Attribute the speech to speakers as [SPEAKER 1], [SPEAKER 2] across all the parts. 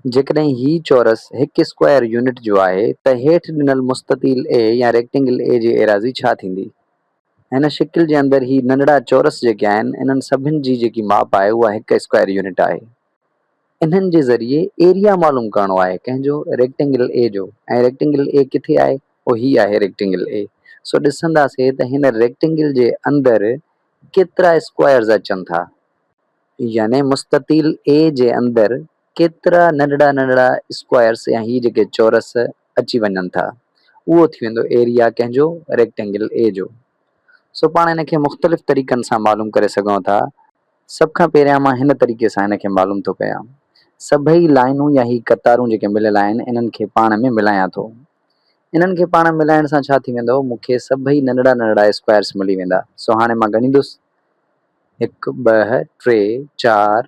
[SPEAKER 1] जेकॾहिं ही चौरस हिकु स्क्वायर यूनिट जो आहे त हेठि ॾिनल मुस्ततील ए या रेक्टेंगल ए जी एराज़ी छा थींदी? हिन शिकिल जे अंदरि ही नंढड़ा चौरस जेके आहिनि इन्हनि सभिनि जी जेकी माप आहे उहा हिकु स्क्वायर यूनिट आहे। इन्हनि जे ज़रिए एरिया मालूम करणो आहे कंहिंजो, रेक्टेंगल ए जो। ऐं रेक्टेंगल ए किथे आहे? उहो ही आहे रेक्टेंगल ए। सो ॾिसंदासीं त हिन रेक्टेंगल जे अंदरि केतिरा स्क्वायर्स अचनि था, यानी मुस्ततील ए जे अंदरि केतिरा नंढड़ा नंढड़ा स्क्वायर्स या ही जेके चौरस अची वञनि था, उहो थी वेंदो एरिया कंहिंजो, रेक्टेंगल ए जो। सो पाण हिन खे मुख़्तलिफ़ तरीक़नि सां मालूम करे सघूं था। सभ खां पहिरियां मां हिन तरीक़े सां हिन खे मालूम थो कयां। सभई लाइनूं या ही कतारूं जेके मिलियल आहिनि इन्हनि खे पाण में मिलायां थो। इन्हनि खे पाण मिलाइण सां छा थी वेंदो, मूंखे सभई नंढड़ा नंढड़ा स्क्वायर्स मिली वेंदा। सो हाणे मां ॻणींदुसि 1 2 3 4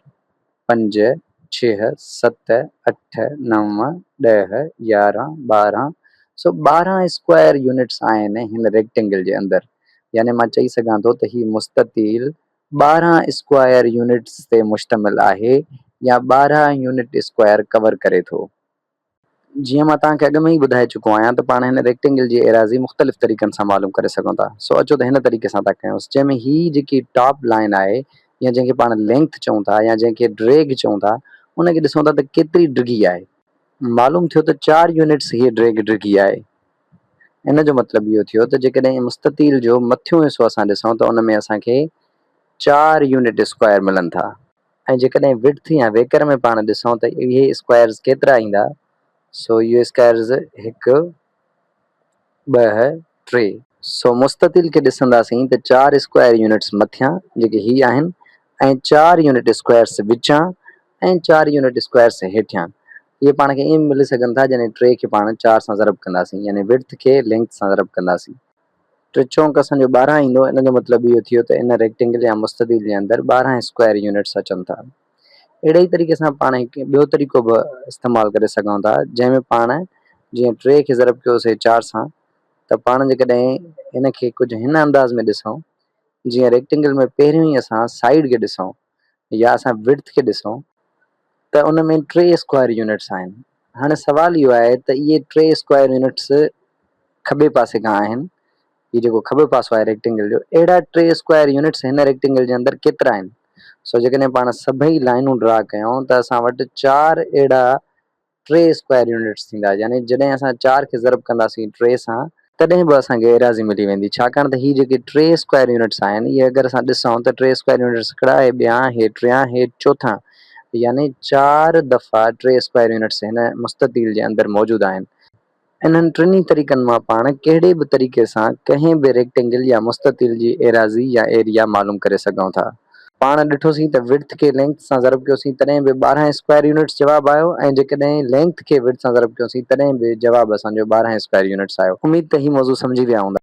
[SPEAKER 1] 5 6 7 8 9 10 11 12। सो 12 स्क्वायर यूनिट्स आहिनि हिन रेक्टेंगल जे अंदरि। यानी मां चई सघां थो त ही मुस्ततील 12 स्क्वायर यूनिट्स ते मुश्तमिल आहे या 12 यूनिट स्क्वायर कवर करे थो। जीअं मां तव्हांखे अॻु में ई ॿुधाए चुको आहियां त पाण हिन रेक्टेंगल जी एराज़ी मुख़्तलिफ़ तरीक़नि सां मालूम करे सघूं था। सो अचो त हिन तरीक़े सां था कयूंसि, जंहिंमें ही जेकी टॉप लाइन आहे या जंहिंखे पाण लेंथ चऊं था या जंहिंखे ड्रैग चऊं था, उनखे ॾिसूं था त केतिरी डिघी आहे। मालूम थियो त 4 यूनिट्स हीअ ड्रैग डिघी आहे। इन जो मतिलबु इहो थियो त जेकॾहिं मुस्ततील जो मथियों हिसो असां ॾिसूं त उन में असांखे 4 यूनिट स्क्वायर मिलनि था। ऐं जेकॾहिं विड्थ या वेकर में पाण ॾिसूं त इहे स्क्वायर्स केतिरा ईंदा। सो इहे स्क्वायर्स 1 2 3। सो मुस्ततील खे ॾिसंदासीं त 4 स्क्वायर यूनिट्स मथियां जेके ही आहिनि ऐं 4 यूनिट स्क्वायर्स विचां ऐं 4 यूनिट स्क्वायर्स हेठियां। इहे पाण खे ईअं मिली सघनि था जॾहिं 3 खे पाण 4 सां ज़रब कंदासीं, यानी विड्थ खे लेंथ सां ज़रब कंदासीं। 3 चौंक असांजो 12 ईंदो। इन जो मतिलबु इहो थियो त इन रेक्टेंगल या मुस्ततील जे अंदरि 12 स्क्वायर यूनिट्स अचनि था। अहिड़े ई तरीक़े सां पाण हिकु ॿियो तरीक़ो बि इस्तेमालु करे सघूं था, जंहिंमें पाण जीअं 3 खे ज़रब कयोसीं 4 सां, त पाण जेकॾहिं हिन खे कुझु हिन अंदाज़ में ॾिसूं, जीअं रेक्टेंगल में पहिरियों ई असां साइड खे ॾिसूं या असां विड्थ खे ॾिसूं त उन में 3 स्क्वायर यूनिट्स आहिनि। हाणे सवाल इहो आहे त इहे 3 स्क्वायर यूनिट्स खॿे पासे खां आहिनि। हीउ जेको खॿो पासो आहे रेक्टेंगल जो, अहिड़ा 3 स्क्वायर यूनिट्स हिन रेक्टेंगल जे अंदरि केतिरा आहिनि? सो जेकॾहिं पाण सभई लाइनूं ड्रा कयूं त असां वटि 4 अहिड़ा 3 स्क्वायर यूनिट्स थींदा। यानी जॾहिं असां 4 खे ज़रब कंदासीं 3 सां, तॾहिं बि असांखे एराज़ी मिली वेंदी। छाकाणि त ही जेके 3 स्क्वायर यूनिट्स आहिनि, इहे अगरि असां ॾिसूं त 3 स्क्वायर यूनिट्स हिकिड़ा, हे ॿिया, हे टियां, हे चोथां, यानी 4 दफ़ा 3 स्क्वायर यूनिट्स हिन मुस्ततील जे अंदरि मौजूदु आहिनि। इन्हनि टिनी तरीक़नि मां पाण कहिड़े बि तरीक़े सां कंहिं बि रेक्टेंगल या मुस्ततील जी एराज़ी या एरिया मालूम करे सघूं था। पाण ॾिठोसीं त विड्थ खे लेंथ सां ज़रब कयोसीं तॾहिं बि 12 स्क्वायर यूनिट्स जवाबु आयो, ऐं जेकॾहिं लेंथ खे विड्थ सां ज़रब कयोसीं तॾहिं बि जवाबु असांजो 12 स्क्वायर यूनिट्स आयो। उमीद त ही मौज़ू सम्झी विया हूंदा।